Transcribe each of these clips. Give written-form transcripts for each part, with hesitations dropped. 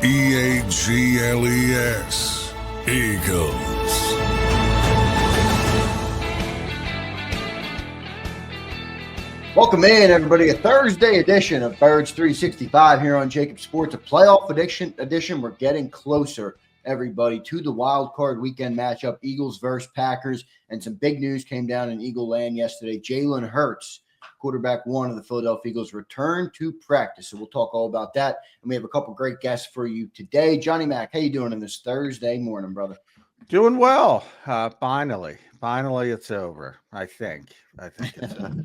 EAGLES, Eagles. Welcome in, everybody. A Thursday edition of Birds 365 here on JAKIB Sports, a playoff edition. We're getting closer, everybody, to the wild card weekend matchup, Eagles versus Packers. And some big news came down in Eagle land yesterday. Jalen Hurts, quarterback one of the Philadelphia Eagles, returned to practice. So we'll talk all about that. And we have a couple great guests for you today. Johnny Mac, how you doing on this Thursday morning, brother? Doing well. Finally it's over. I think it's over.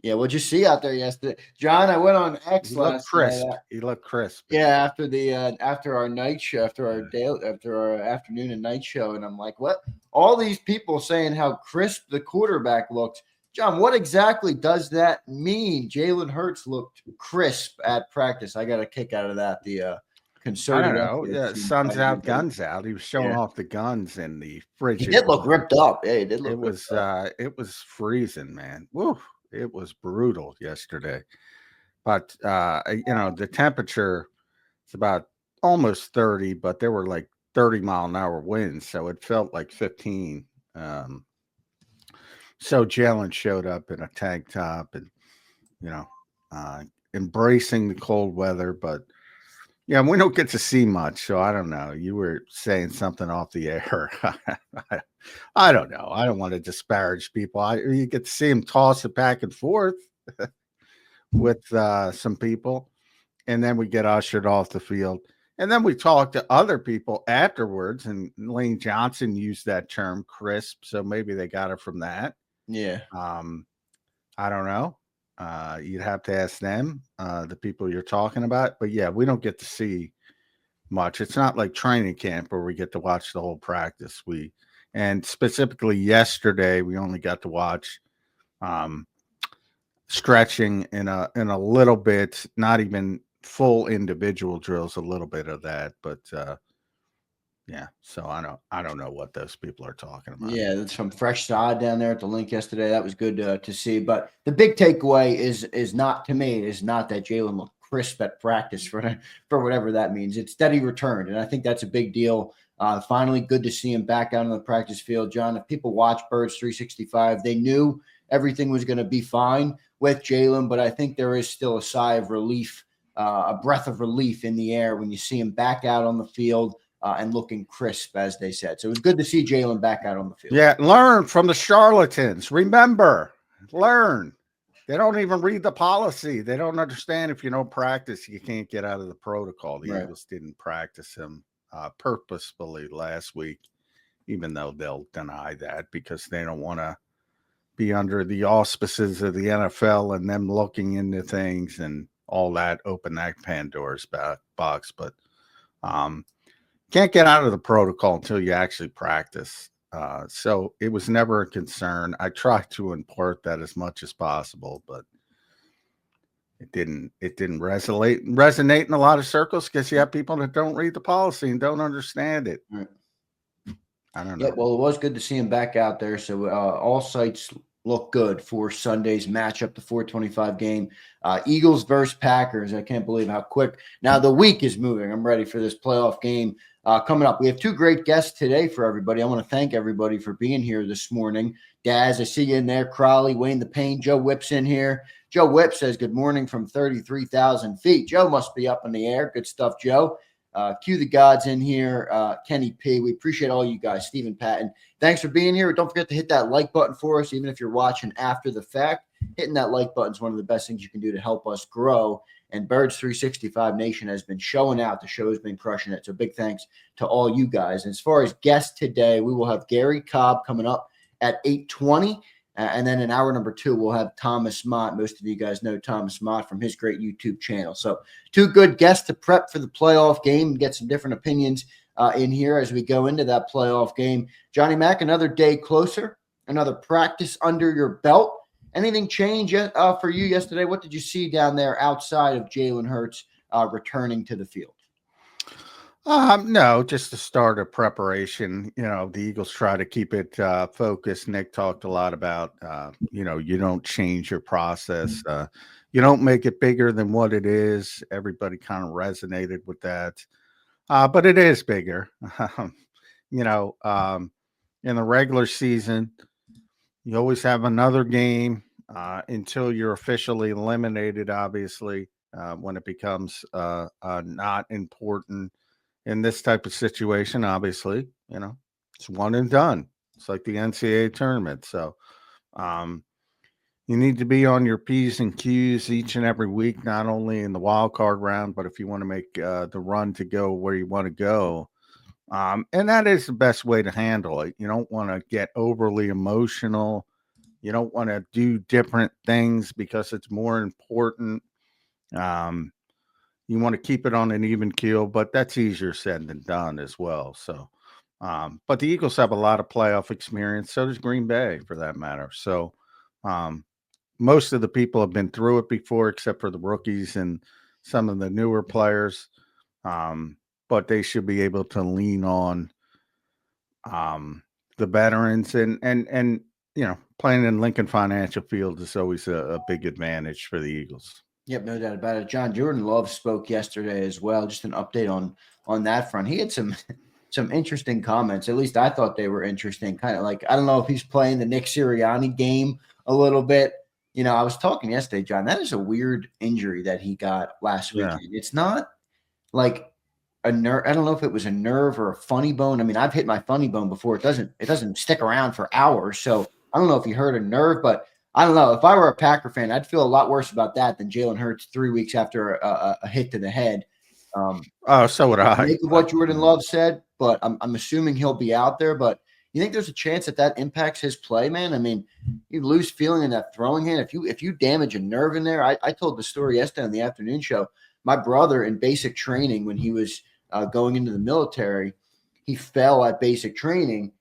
Yeah, what'd you see out there yesterday, John? I went on X last night. He looked crisp. Yeah, after our night show, after our afternoon and night show, and I'm like, what? All these people saying how crisp the quarterback looked. John, what exactly does that mean? Jalen Hurts looked crisp at practice. I got a kick out of that. The concerted. I don't know. Yeah, sun's out, guns out. He was showing off the guns in the fridge. He did look ripped up. Yeah, he did look. It was freezing, man. Woo. It was brutal yesterday, but the temperature is about almost 30, but there were like 30-mile-an-hour winds, so it felt like 15. So Jalen showed up in a tank top and embracing the cold weather, but yeah, we don't get to see much, so I don't know. You were saying something off the air. I don't know. I don't want to disparage people. You get to see him toss it back and forth with some people, and then we get ushered off the field. And then we talk to other people afterwards, and Lane Johnson used that term, crisp, so maybe they got it from that. Yeah. I don't know. You'd have to ask them, the people you're talking about. But, yeah, we don't get to see much. It's not like training camp where we get to watch the whole practice. And specifically yesterday, we only got to watch stretching in a little bit, not even full individual drills, a little bit of that. But, yeah, so I don't know what those people are talking about. Yeah, there's some fresh sod down there at the link yesterday. That was good to see. But the big takeaway is not that Jalen looked crisp at practice for whatever that means. It's that he returned, and I think that's a big deal. Finally, good to see him back out on the practice field. John, if people watch Birds 365, they knew everything was going to be fine with Jalen, but I think there is still a sigh of relief, a breath of relief in the air when you see him back out on the field. And looking crisp, as they said. So it was good to see Jalen back out on the field. Yeah, learn from the charlatans. Remember, learn. They don't even read the policy. They don't understand if you don't practice, you can't get out of the protocol. The Eagles didn't practice him purposefully last week, even though they'll deny that because they don't want to be under the auspices of the NFL and them looking into things and all that, open that Pandora's box. But can't get out of the protocol until you actually practice. So it was never a concern. I tried to impart that as much as possible, but it didn't resonate in a lot of circles because you have people that don't read the policy and don't understand it. Right. I don't know. Yeah, well, it was good to see him back out there. So all sites look good for Sunday's matchup, the 425 game. Eagles versus Packers. I can't believe how quick. Now the week is moving. I'm ready for this playoff game coming up. We have two great guests today for everybody. I want to thank everybody for being here this morning. Daz, I see you in there. Crowley, Wayne the Pain. Joe Whipp's in here. Joe Whipp says good morning from 33,000 feet. Joe must be up in the air. Good stuff, Joe. Cue the gods in here. Kenny P. We appreciate all you guys. Stephen Patton. Thanks for being here. Don't forget to hit that like button for us, even if you're watching after the fact. Hitting that like button is one of the best things you can do to help us grow. And Birds 365 Nation has been showing out. The show has been crushing it. So big thanks to all you guys. And as far as guests today, we will have Gary Cobb coming up at 8:20. And then in hour number 2, we'll have Thomas Mott. Most of you guys know Thomas Mott from his great YouTube channel. So two good guests to prep for the playoff game and get some different opinions in here as we go into that playoff game. Johnny Mac, another day closer, another practice under your belt. Anything change for you yesterday? What did you see down there outside of Jalen Hurts returning to the field? No, just the start of preparation. The Eagles try to keep it focused. Nick talked a lot about, you don't change your process. you don't make it bigger than what it is. Everybody kind of resonated with that. But it is bigger. you know, in the regular season, you always have another game until you're officially eliminated, obviously, when it becomes not important in this type of situation. Obviously, it's one and done. It's like the NCAA tournament. So you need to be on your P's and Q's each and every week, not only in the wild card round, but if you want to make the run to go where you want to go. And that is the best way to handle it. You don't want to get overly emotional. You don't want to do different things because it's more important. You want to keep it on an even keel, but that's easier said than done as well. So, but the Eagles have a lot of playoff experience. So does Green Bay, for that matter. So, most of the people have been through it before, except for the rookies and some of the newer players. But they should be able to lean on the veterans and playing in Lincoln Financial Field is always a big advantage for the Eagles. Yep, no doubt about it. John, Jordan Love spoke yesterday as well. Just an update on that front. He had some interesting comments. At least I thought they were interesting. Kind of like, I don't know if he's playing the Nick Sirianni game a little bit. I was talking yesterday, John. That is a weird injury that he got last weekend. It's not like a nerve. I don't know if it was a nerve or a funny bone. I mean, I've hit my funny bone before. It doesn't stick around for hours. So I don't know if he hurt a nerve, but I don't know. If I were a Packer fan, I'd feel a lot worse about that than Jalen Hurts 3 weeks after a hit to the head. So would I. Make of what Jordan Love said, but I'm assuming he'll be out there. But you think there's a chance that impacts his play, man? I mean, you lose feeling in that throwing hand. If you damage a nerve in there, I told the story yesterday on the afternoon show. My brother in basic training, when he was going into the military, he fell at basic training,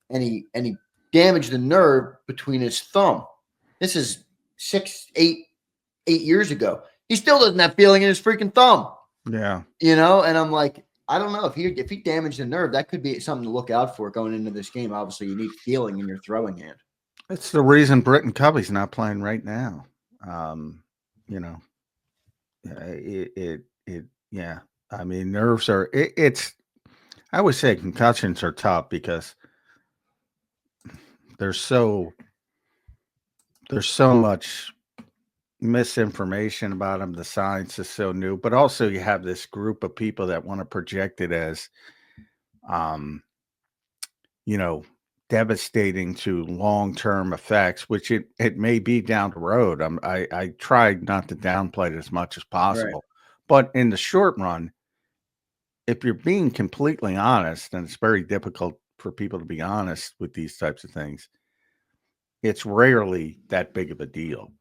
and he damaged the nerve between his thumb. This is 8 years ago. He still doesn't have feeling in his freaking thumb. Yeah. And I'm like, I don't know if he damaged the nerve, that could be something to look out for going into this game. Obviously, you need feeling in your throwing hand. It's the reason Britton Covey's not playing right now. Yeah. I mean, nerves are. I would say concussions are tough because there's so much misinformation about them. The science is so new, but also you have this group of people that want to project it as, devastating to long-term effects, which it may be down the road. I tried not to downplay it as much as possible, right. But in the short run, if you're being completely honest, and it's very difficult for people to be honest with these types of things, it's rarely that big of a deal.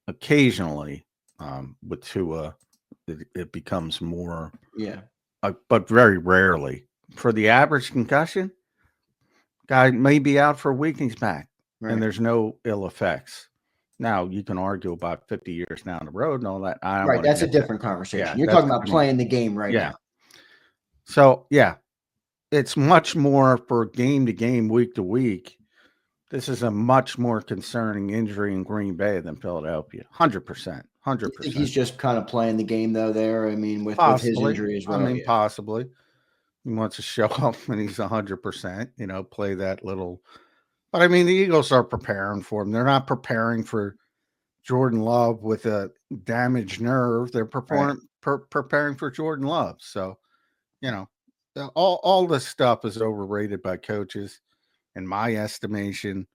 Occasionally, with Tua, it becomes more, but very rarely. For the average concussion, guy may be out for a week and he's back, right. And there's no ill effects. Now, you can argue about 50 years down the road and all that. Right, that's a different conversation. Yeah, you're talking about playing the game right now. So, it's much more for game to game, week to week. This is a much more concerning injury in Green Bay than Philadelphia. 100%. 100%. You think he's just kind of playing the game, though, there? I mean, with his injury as well. I mean, possibly. He wants to show up when he's 100%, play that little. But, I mean, the Eagles are preparing for him. They're not preparing for Jordan Love with a damaged nerve. They're preparing for Jordan Love. So, all this stuff is overrated by coaches, in my estimation.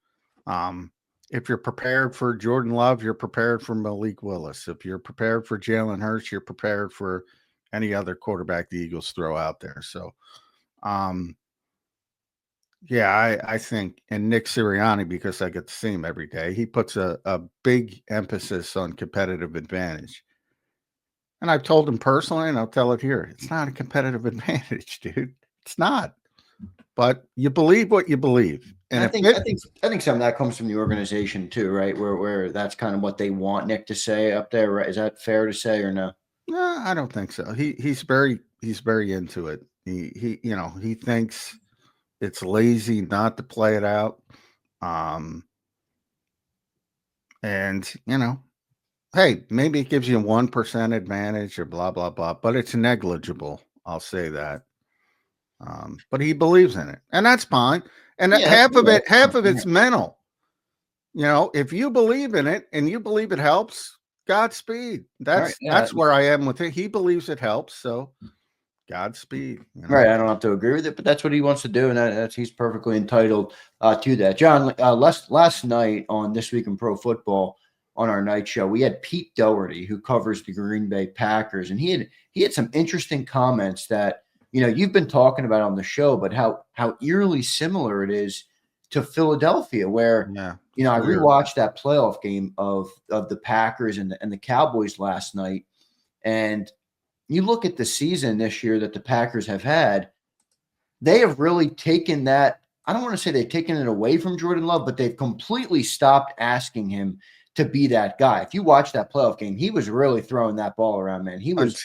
If you're prepared for Jordan Love, you're prepared for Malik Willis. If you're prepared for Jalen Hurts, you're prepared for any other quarterback the Eagles throw out there. So, I think, and Nick Sirianni, because I get to see him every day, he puts a big emphasis on competitive advantage. And I've told him personally, and I'll tell it here, it's not a competitive advantage, dude. It's not. But you believe what you believe. And I think some of that comes from the organization too, right? Where that's kind of what they want Nick to say up there, right? Is that fair to say or no? No, I don't think so. He's very into it. He thinks it's lazy not to play it out. And Hey, maybe it gives you 1% advantage or blah, blah, blah, but it's negligible. I'll say that. But he believes in it, and that's fine. And Yeah, half of yeah. it's mental. If you believe in it and you believe it helps, Godspeed. Right, That's where I am with it. He believes it helps, so Godspeed. right. I don't have to agree with it, but that's what he wants to do, and he's perfectly entitled to that. John, last night on This Week in Pro Football on our night show, we had Pete Doherty, who covers the Green Bay Packers, and he had some interesting comments that you've been talking about on the show, but how eerily similar it is to Philadelphia, where I rewatched that playoff game of the Packers and the Cowboys last night, and you look at the season this year that the Packers have had, they have really taken that. I don't want to say they've taken it away from Jordan Love, but they've completely stopped asking him to be that guy. If you watch that playoff game, he was really throwing that ball around, man. He was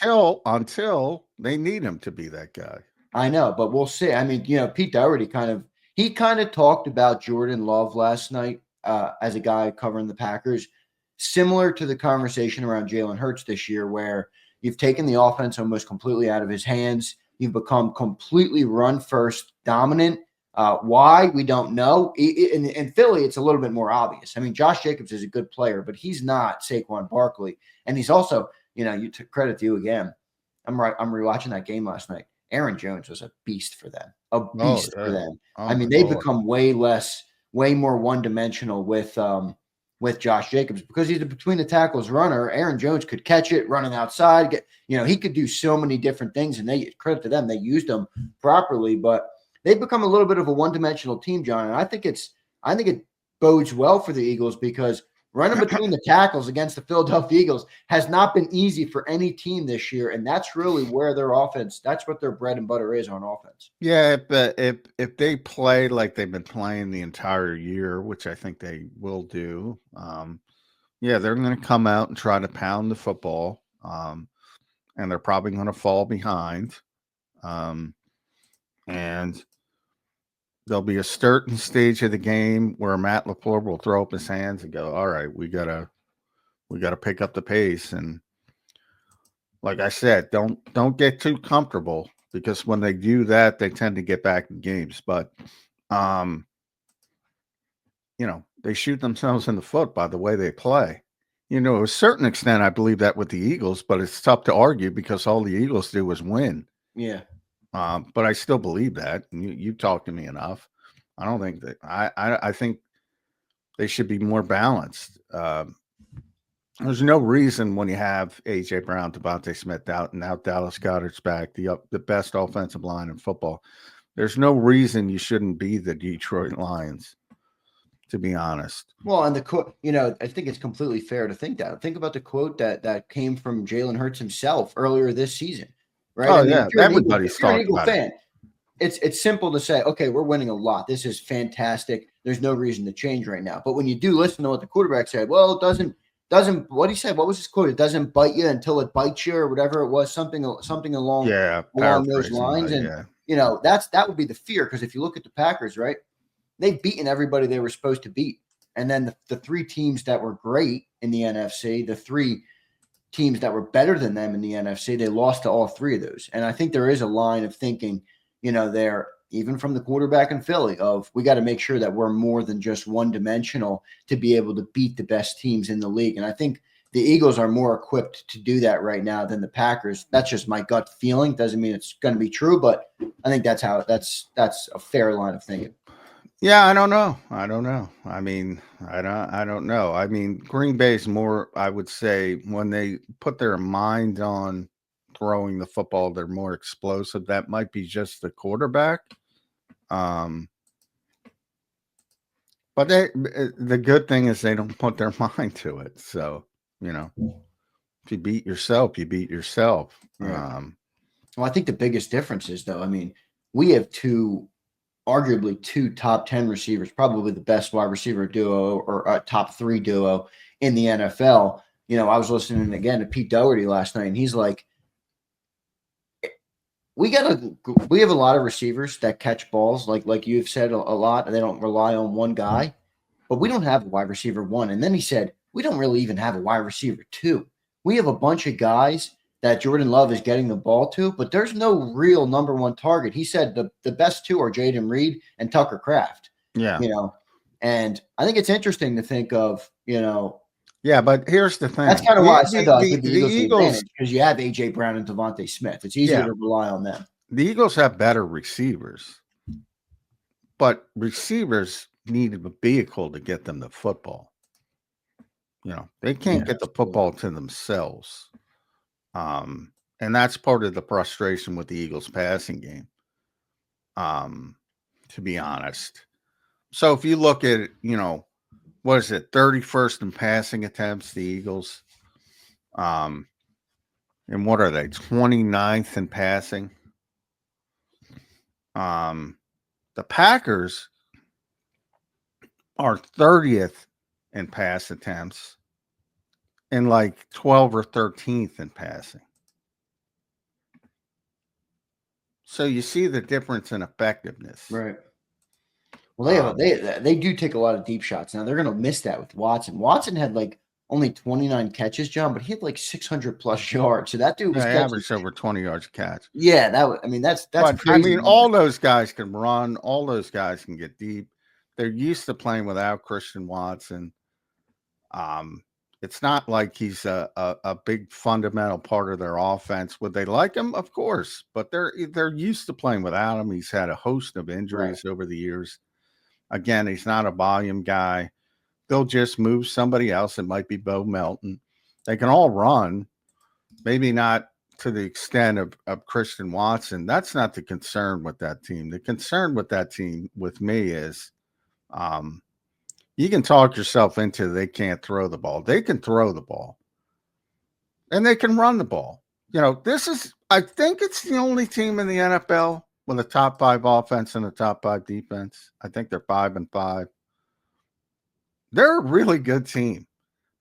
until they need him to be that guy. I know, but we'll see. I mean, Pete Doherty kind of talked about Jordan Love last night as a guy covering the Packers, similar to the conversation around Jalen Hurts this year, where you've taken the offense almost completely out of his hands. You've become completely run-first dominant. Why? We don't know. In Philly, it's a little bit more obvious. I mean, Josh Jacobs is a good player, but he's not Saquon Barkley. And he's also, you took credit to you again. I'm rewatching that game last night. Aaron Jones was a beast for them. For them. Oh, I mean, they've become way more one-dimensional with Josh Jacobs because he's a between the tackles runner. Aaron Jones could catch it running outside. He could do so many different things, and they credit to them. They used him properly, but they've become a little bit of a one-dimensional team, John. And I think it bodes well for the Eagles because running between the tackles against the Philadelphia Eagles has not been easy for any team this year, and that's really where their offense. That's what their bread and butter is on offense. Yeah, but if they play like they've been playing the entire year, which I think they will do, they're going to come out and try to pound the football, and they're probably going to fall behind, and there'll be a certain stage of the game where Matt LaFleur will throw up his hands and go, "All right, we gotta pick up the pace." And like I said, don't get too comfortable because when they do that, they tend to get back in games. But they shoot themselves in the foot by the way they play. To a certain extent, I believe that with the Eagles, but it's tough to argue because all the Eagles do is win. Yeah. But I still believe that. And you talked to me enough. I don't think that I think they should be more balanced. There's no reason when you have A.J. Brown, Devontae Smith out, and now Dallas Goedert's back, the best offensive line in football. There's no reason you shouldn't be the Detroit Lions, to be honest. Well, and the quote, I think it's completely fair to think that. Think about the quote that came from Jalen Hurts himself earlier this season, right? Oh, yeah, everybody's talking about it. It's simple to say, okay, we're winning a lot. This is fantastic. There's no reason to change right now. But when you do listen to what the quarterback said, well, it doesn't what he said, what was his quote? It doesn't bite you until it bites you or whatever it was, something along those lines. And that would be the fear, because if you look at the Packers, right, they've beaten everybody they were supposed to beat. And then the three teams that were great in the NFC, the three teams that were better than them in the NFC, they lost to all three of those. And I think there is a line of thinking, there, even from the quarterback in Philly, of we got to make sure that we're more than just one-dimensional to be able to beat the best teams in the league. And I think the Eagles are more equipped to do that right now than the Packers. That's just my gut feeling. Doesn't mean it's going to be true, but I think that's a fair line of thinking. Yeah, I don't know. I mean, I don't know. I mean, Green Bay's more, I would say, when they put their mind on throwing the football, they're more explosive. That might be just the quarterback. But the good thing is they don't put their mind to it. So, if you beat yourself, you beat yourself. Right. Well, I think the biggest difference is, though, I mean, we have arguably two top 10 receivers, probably the best wide receiver duo or a top 3 duo in the NFL. I was listening again to Pete Doherty last night, and he's like, we have a lot of receivers that catch balls, like you've said a lot, and they don't rely on one guy, but we don't have a wide receiver one. And then he said, we don't really even have a wide receiver 2. We have a bunch of guys that Jordan Love is getting the ball to, but there's no real number 1 target. He said the best 2 are Jaden Reed and Tucker Kraft. Yeah. And I think it's interesting to think of, Yeah, but here's the thing. That's kind of why I said I give the the Eagles the Eagles, advantage, because you have A.J. Brown and Devontae Smith. It's easier to rely on them. The Eagles have better receivers, but receivers need a vehicle to get them the football. They can't get the football to themselves. And that's part of the frustration with the Eagles passing game, to be honest. So if you look at, what is it, 31st in passing attempts, the Eagles, and what are they, 29th in passing? The Packers are 30th in pass attempts and like 12 or 13th in passing. So you see the difference in effectiveness. Right. Well, they do take a lot of deep shots. Now they're going to miss that with Watson. Watson had like only 29 catches, John, but he had like 600 plus yards. So that dude was averaged over 20 yards a catch. Yeah, that's but, crazy. All those guys can run. All those guys can get deep. They're used to playing without Christian Watson. It's not like he's a big fundamental part of their offense. Would they like him? Of course, but they're used to playing without him. He's had a host of injuries over the years. Again, he's not a volume guy. They'll just move somebody else. It might be Bo Melton. They can all run, maybe not to the extent of Christian Watson. That's not the concern with that team. The concern with that team, with me, is you can talk yourself into they can't throw the ball. They can throw the ball. And they can run the ball. I think it's the only team in the NFL with a top 5 offense and a top 5 defense. I think they're 5-5. They're a really good team.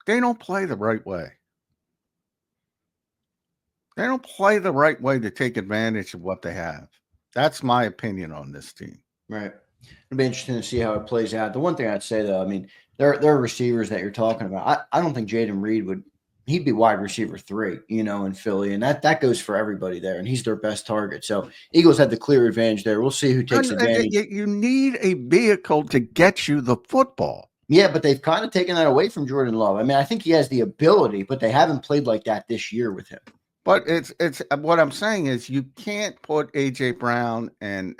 They don't play the right way. They don't play the right way to take advantage of what they have. That's my opinion on this team. Right. It'll be interesting to see how it plays out. The one thing I'd say, though, I mean, there are receivers that you're talking about. I don't think Jaden Reed he'd be wide receiver 3, in Philly. And that goes for everybody there. And he's their best target. So Eagles had the clear advantage there. We'll see who takes advantage. You need a vehicle to get you the football. Yeah, but they've kind of taken that away from Jordan Love. I mean, I think he has the ability, but they haven't played like that this year with him. But it's what I'm saying is you can't put A.J. Brown and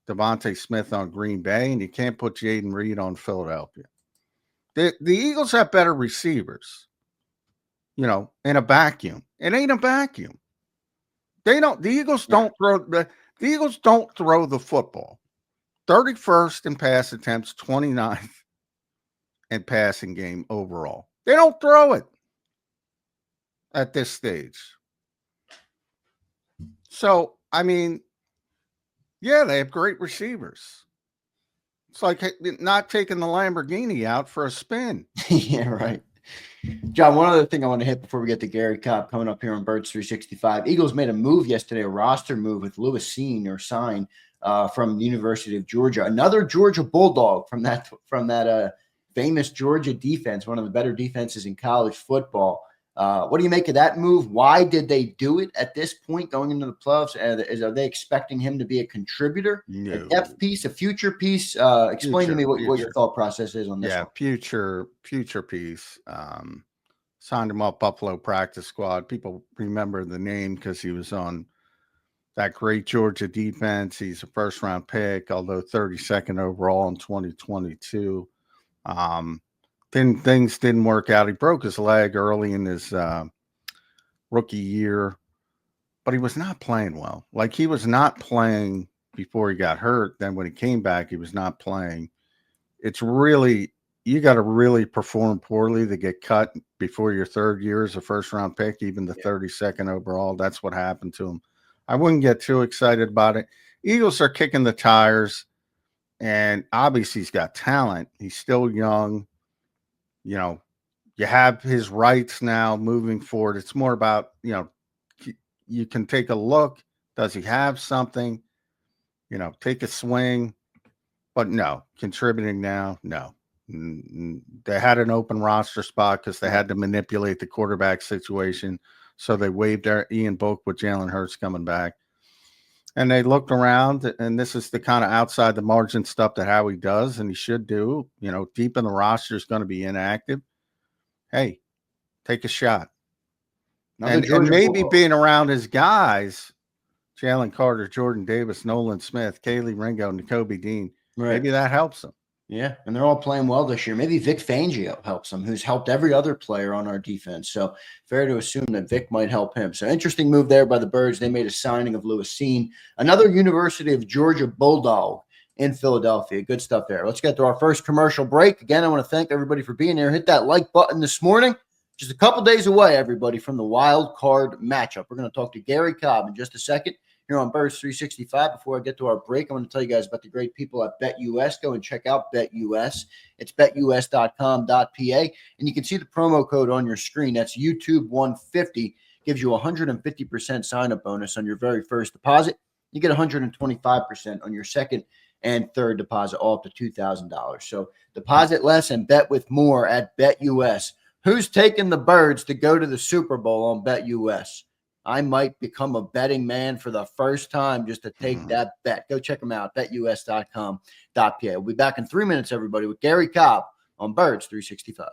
Devontae Smith on Green Bay, and you can't put Jaden Reed on Philadelphia. The Eagles have better receivers, in a vacuum. It ain't a vacuum. The Eagles don't throw the football. 31st in pass attempts, 29th in passing game overall. They don't throw it at this stage. So, I mean, yeah, they have great receivers. It's like not taking the Lamborghini out for a spin. Yeah, right. John, one other thing I want to hit before we get to Gary Cobb coming up here on Birds 365. Eagles made a move yesterday, a roster move with Lewis Seen from the University of Georgia. Another Georgia Bulldog from that famous Georgia defense, one of the better defenses in college football. What do you make of that move? Why did they do it at this point going into the playoffs? Are they expecting him to be a contributor, a depth piece, a future piece? Explain to me what your thought process is on this. Yeah, future piece. Signed him up Buffalo practice squad. People remember the name because he was on that great Georgia defense. He's a first-round pick, although 32nd overall in 2022. Things didn't work out. He broke his leg early in his rookie year, but he was not playing well. Like, he was not playing before he got hurt. Then when he came back, he was not playing. It's really, you got to really perform poorly to get cut before your 3rd year as a first-round pick, even the 32nd overall. That's what happened to him. I wouldn't get too excited about it. Eagles are kicking the tires, and obviously he's got talent. He's still young. You have his rights now moving forward. It's more about, you can take a look. Does he have something? Take a swing. But no, contributing now, no. They had an open roster spot because they had to manipulate the quarterback situation. So they waived Ian Book with Jalen Hurts coming back. And they looked around, and this is the kind of outside the margin stuff that Howie does, and he should do. You know, deep in the roster is going to be inactive. Hey, take a shot. And maybe being around his guys, Jalen Carter, Jordan Davis, Nolan Smith, Kaylee Ringo, Nakobe Dean, maybe that helps them. Yeah, and they're all playing well this year. Maybe Vic Fangio helps them, who's helped every other player on our defense. So fair to assume that Vic might help him. So interesting move there by the Birds. They made a signing of Lewis Seen, another University of Georgia Bulldog in Philadelphia. Good stuff there. Let's get to our first commercial break. Again, I want to thank everybody for being here. Hit that like button this morning. Just a couple days away, everybody, from the wild card matchup. We're going to talk to Gary Cobb in just a second here on Birds 365. Before I get to our break, I want to tell you guys about the great people at BetUS. Go and check out BetUS. It's betus.com.pa, and you can see the promo code on your screen. That's YouTube150. Gives you a 150% sign-up bonus on your very first deposit. You get 125% on your second and third deposit, all up to $2,000. So deposit less and bet with more at BetUS. Who's taking the Birds to go to the Super Bowl on BetUS? I might become a betting man for the first time just to take that bet. Go check them out, betus.com.pa. We'll be back in 3 minutes, everybody, with Gary Cobb on Birds 365.